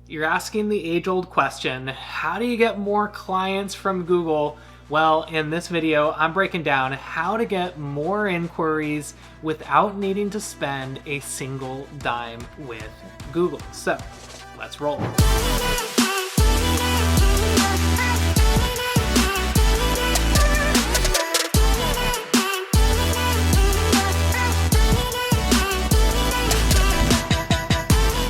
You're asking the age-old question, how do you get more clients from Google? Well, in this video, I'm breaking down how to get more inquiries without needing to spend a single dime with Google. So, let's roll.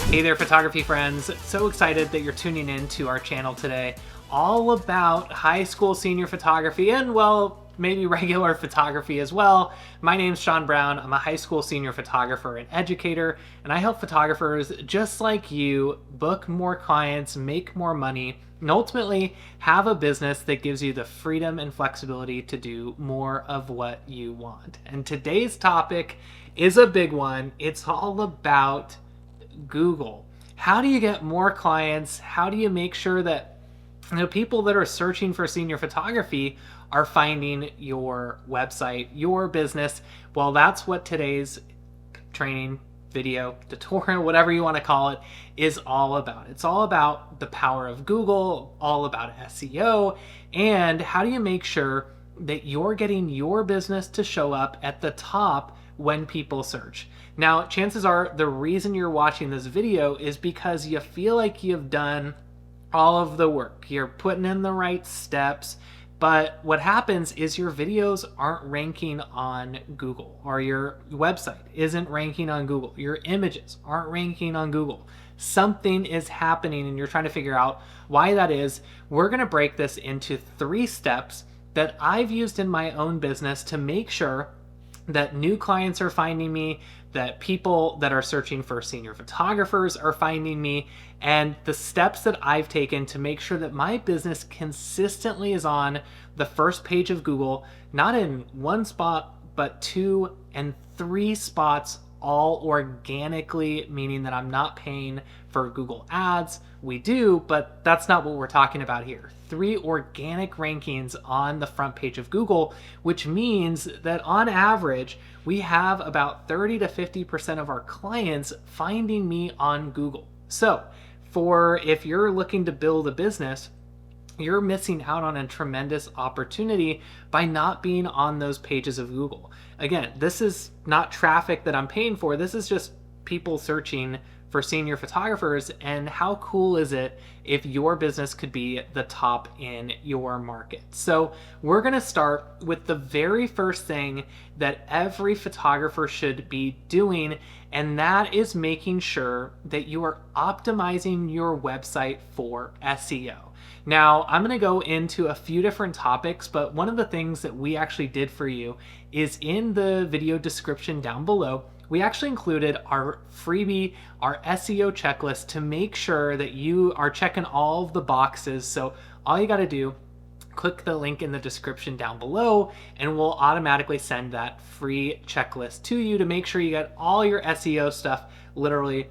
Hey there, photography friends. So excited that you're tuning in to our channel today. All about high school senior photography and, well, maybe regular photography as well. My name's Sean Brown. I'm a high school senior photographer and educator, and I help photographers just like you book more clients, make more money, and ultimately have a business that gives you the freedom and flexibility to do more of what you want. And today's topic is a big one. It's all about Google. How do you get more clients? How do you make sure that people that are searching for senior photography are finding your website, your business? Well, that's what today's training, video, tutorial, whatever you want to call it, is all about. It's all about the power of Google, all about SEO, and how do you make sure that you're getting your business to show up at the top when people search. Now, chances are the reason you're watching this video is because you feel like you've done all of the work. You're putting in the right steps, but what happens is your videos aren't ranking on Google, or your website isn't ranking on Google. Your images aren't ranking on Google. Something is happening and you're trying to figure out why that is. We're going to break this into 3 steps that I've used in my own business to make sure that new clients are finding me, that people that are searching for senior photographers are finding me, and the steps that I've taken to make sure that my business consistently is on the first page of Google, not in one spot, but 2 and 3 spots, all organically, meaning that I'm not paying for Google ads. We do, but that's not what we're talking about here. 3 organic rankings on the front page of Google, which means that on average, we have about 30 to 50% of our clients finding me on Google. So if you're looking to build a business, you're missing out on a tremendous opportunity by not being on those pages of Google. Again, this is not traffic that I'm paying for. This is just people searching for senior photographers, and how cool is it if your business could be the top in your market? So we're going to start with the very first thing that every photographer should be doing, and that is making sure that you are optimizing your website for SEO. Now, I'm going to go into a few different topics, but one of the things that we actually did for you is in the video description down below. We actually included our freebie, our SEO checklist, to make sure that you are checking all of the boxes. So all you got to do, click the link in the description down below, and we'll automatically send that free checklist to you to make sure you get all your SEO stuff literally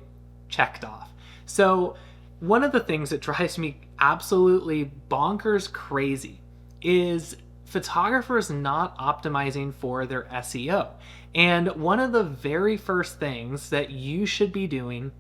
checked off. So one of the things that drives me absolutely bonkers crazy is photographers not optimizing for their SEO. And one of the very first things that you should be doing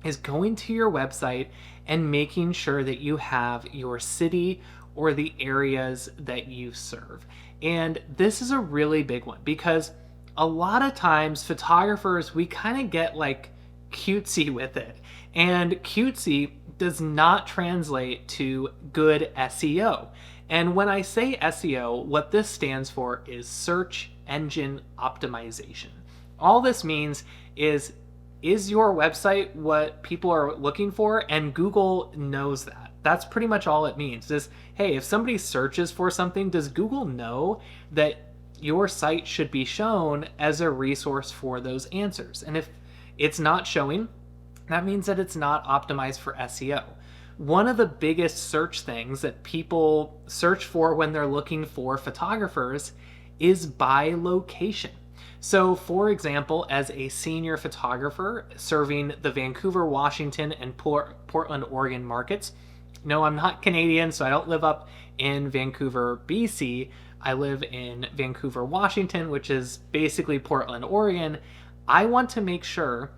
is going to your website and making sure that you have your city or the areas that you serve. And this is a really big one because a lot of times photographers, we kind of get like cutesy with it. And cutesy does not translate to good SEO. And when I say SEO, what this stands for is search engine optimization. All this means is your website what people are looking for? And Google knows that. That's pretty much all it means is, hey, if somebody searches for something, does Google know that your site should be shown as a resource for those answers? And if it's not showing, that means that it's not optimized for SEO. One of the biggest search things that people search for when they're looking for photographers is by location. So for example, as a senior photographer serving the Vancouver, Washington, and Portland, Oregon markets, no, I'm not Canadian, so I don't live up in Vancouver, BC. I live in Vancouver, Washington, which is basically Portland, Oregon. I want to make sure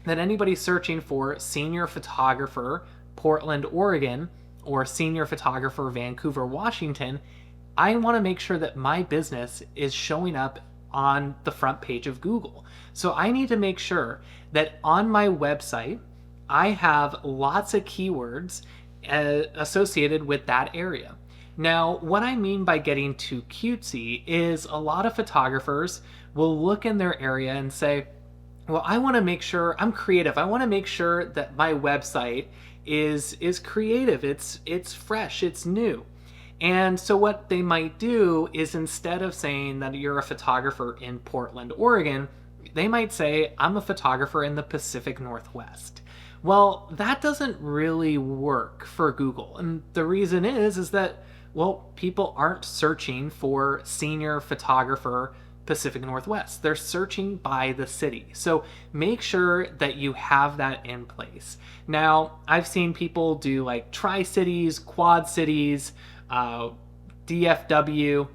that anybody searching for senior photographer, Portland, Oregon, or senior photographer Vancouver, Washington, I want to make sure that my business is showing up on the front page of Google. So I need to make sure that on my website, I have lots of keywords associated with that area. Now, what I mean by getting too cutesy is a lot of photographers will look in their area and say, well, I want to make sure I'm creative. I want to make sure that my website is creative. It's fresh, it's new. And so what they might do is, instead of saying that you're a photographer in Portland, Oregon, they might say, I'm a photographer in the Pacific Northwest. Well, that doesn't really work for Google. And the reason is that, well, people aren't searching for senior photographer Pacific Northwest. They're searching by the city. So make sure that you have that in place. Now, I've seen people do like Tri-Cities, Quad Cities, DFW.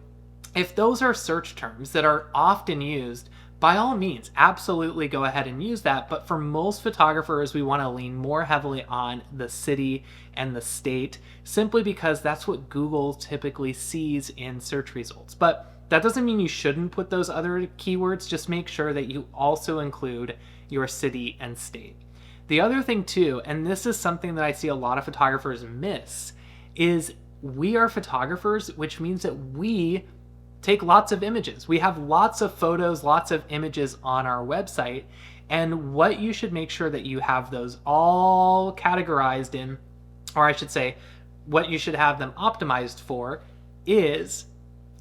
If those are search terms that are often used, by all means, absolutely go ahead and use that. But for most photographers, we want to lean more heavily on the city and the state, simply because that's what Google typically sees in search results. But that doesn't mean you shouldn't put those other keywords. Just make sure that you also include your city and state. The other thing too, and this is something that I see a lot of photographers miss, is we are photographers, which means that we take lots of images. We have lots of photos, lots of images on our website. And what you should make sure that you have those all categorized in, or I should say, what you should have them optimized for is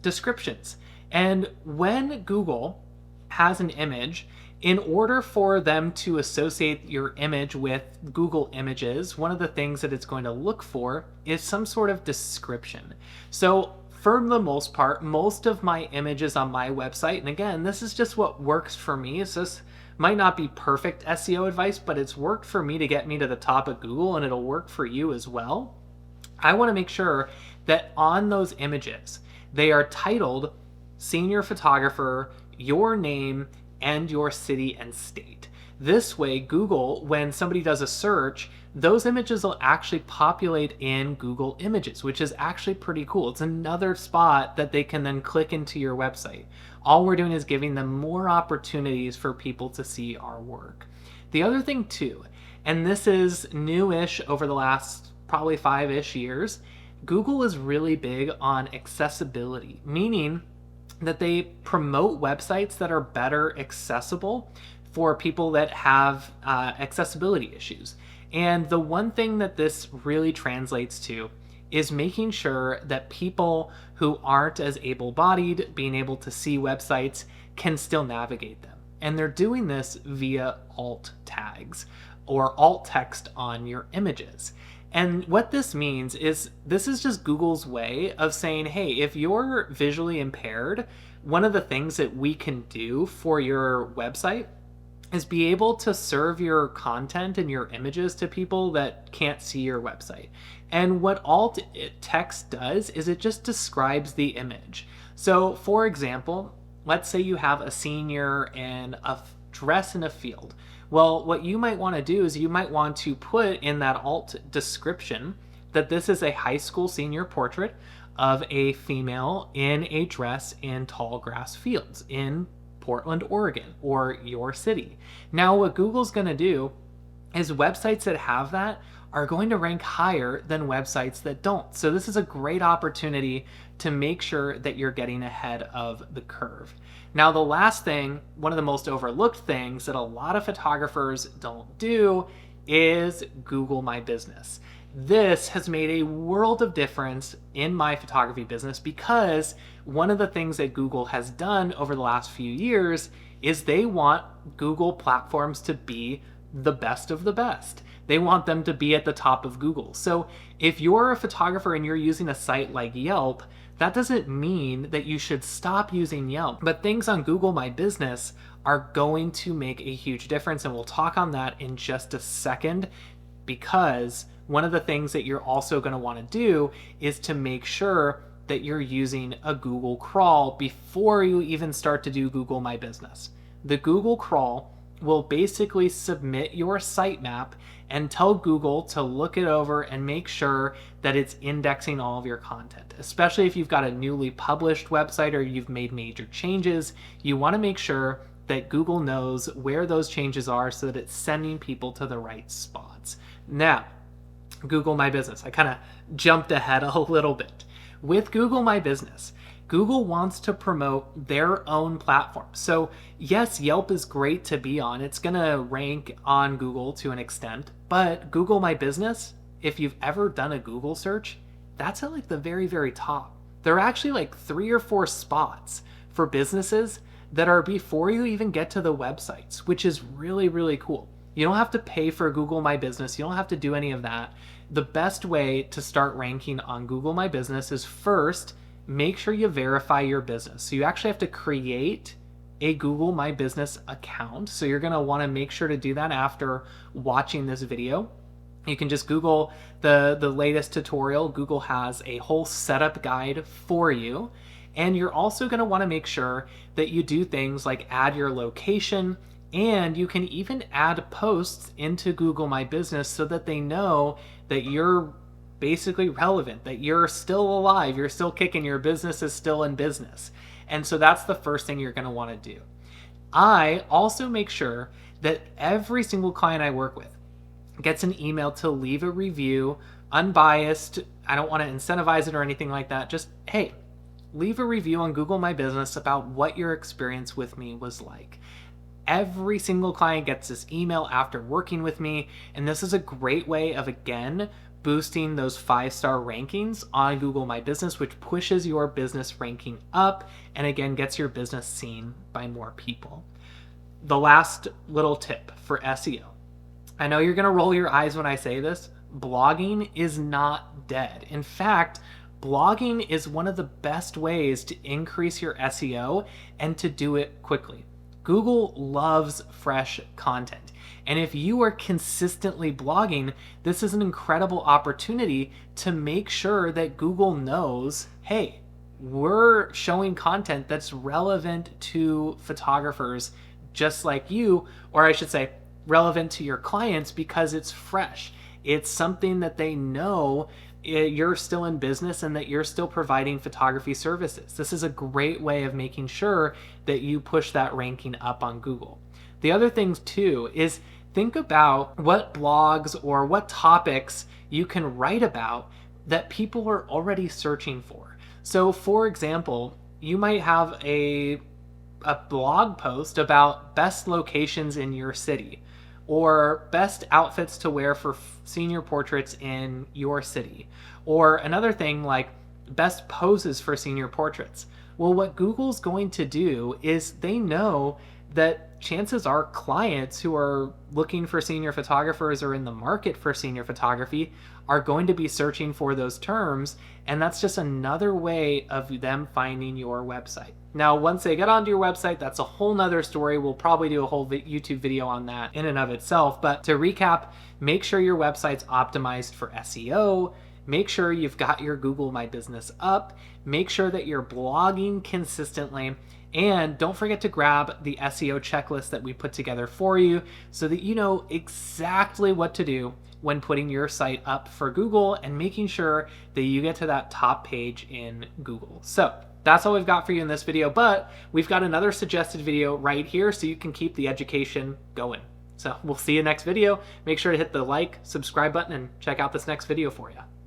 descriptions. And when Google has an image, in order for them to associate your image with Google Images, one of the things that it's going to look for is some sort of description. So for the most part, most of my images on my website, and again, this is just what works for me. It's just might not be perfect SEO advice, but it's worked for me to get me to the top of Google, and it'll work for you as well. I want to make sure that on those images, they are titled Senior Photographer, your name, and your city and state. This way, Google, when somebody does a search, those images will actually populate in Google Images, which is actually pretty cool. It's another spot that they can then click into your website. All we're doing is giving them more opportunities for people to see our work. The other thing too, and this is newish over the last probably 5-ish years, Google is really big on accessibility, meaning that they promote websites that are better accessible for people that have accessibility issues. And the one thing that this really translates to is making sure that people who aren't as able-bodied, being able to see websites, can still navigate them. And they're doing this via alt tags or alt text on your images. And what this means is this is just Google's way of saying, hey, if you're visually impaired, one of the things that we can do for your website is be able to serve your content and your images to people that can't see your website. And what alt text does is it just describes the image. So for example, let's say you have a senior in a dress in a field. Well, what you might want to do is you might want to put in that alt description that this is a high school senior portrait of a female in a dress in tall grass fields in Portland, Oregon, or your city. Now, what Google's going to do is websites that have that are going to rank higher than websites that don't. So this is a great opportunity to make sure that you're getting ahead of the curve. Now, the last thing, one of the most overlooked things that a lot of photographers don't do is Google My Business. This has made a world of difference in my photography business because one of the things that Google has done over the last few years is they want Google platforms to be the best of the best. They want them to be at the top of Google. So if you're a photographer and you're using a site like Yelp, that doesn't mean that you should stop using Yelp. But things on Google My Business are going to make a huge difference, and we'll talk on that in just a second, because one of the things that you're also going to want to do is to make sure that you're using a Google crawl before you even start to do Google My Business. The Google crawl will basically submit your sitemap and tell Google to look it over and make sure that it's indexing all of your content. Especially if you've got a newly published website or you've made major changes, you want to make sure that Google knows where those changes are so that it's sending people to the right spots. Now, Google My Business. I kind of jumped ahead a little bit. With Google My Business, Google wants to promote their own platform. So yes, Yelp is great to be on. It's going to rank on Google to an extent, but Google My Business, if you've ever done a Google search, that's at like the very, very top. There are actually like 3 or 4 spots for businesses that are before you even get to the websites, which is really, really cool. You don't have to pay for Google My Business. You don't have to do any of that. The best way to start ranking on Google My Business is first, make sure you verify your business. So you actually have to create a Google My Business account. So you're going to want to make sure to do that after watching this video. You can just Google the latest tutorial. Google has a whole setup guide for you. And you're also going to want to make sure that you do things like add your location, and you can even add posts into Google My Business so that they know that you're basically relevant, that you're still alive, you're still kicking, your business is still in business. And so that's the first thing you're going to want to do. I also make sure that every single client I work with gets an email to leave a review, unbiased. I don't want to incentivize it or anything like that. Just, hey, leave a review on Google My Business about what your experience with me was like. Every single client gets this email after working with me, and this is a great way of, again, boosting those 5-star rankings on Google My Business, which pushes your business ranking up and again gets your business seen by more people. The last little tip for SEO. I know you're going to roll your eyes when I say this. Blogging is not dead. In fact, blogging is one of the best ways to increase your SEO and to do it quickly. Google loves fresh content. And if you are consistently blogging, this is an incredible opportunity to make sure that Google knows, hey, we're showing content that's relevant to photographers just like you, or I should say relevant to your clients because it's fresh. It's something that they know you're still in business and that you're still providing photography services. This is a great way of making sure that you push that ranking up on Google. The other things too is think about what blogs or what topics you can write about that people are already searching for. So for example, you might have a blog post about best locations in your city, or best outfits to wear for senior portraits in your city, or another thing like best poses for senior portraits. Well, what Google's going to do is they know that chances are clients who are looking for senior photographers or in the market for senior photography are going to be searching for those terms, and that's just another way of them finding your website. Now, once they get onto your website, that's a whole nother story. We'll probably do a whole YouTube video on that in and of itself. But to recap, make sure your website's optimized for SEO. Make sure you've got your Google My Business up. Make sure that you're blogging consistently. And don't forget to grab the SEO checklist that we put together for you so that you know exactly what to do when putting your site up for Google and making sure that you get to that top page in Google. So that's all we've got for you in this video, but we've got another suggested video right here so you can keep the education going. So we'll see you next video. Make sure to hit the like, subscribe button, and check out this next video for you.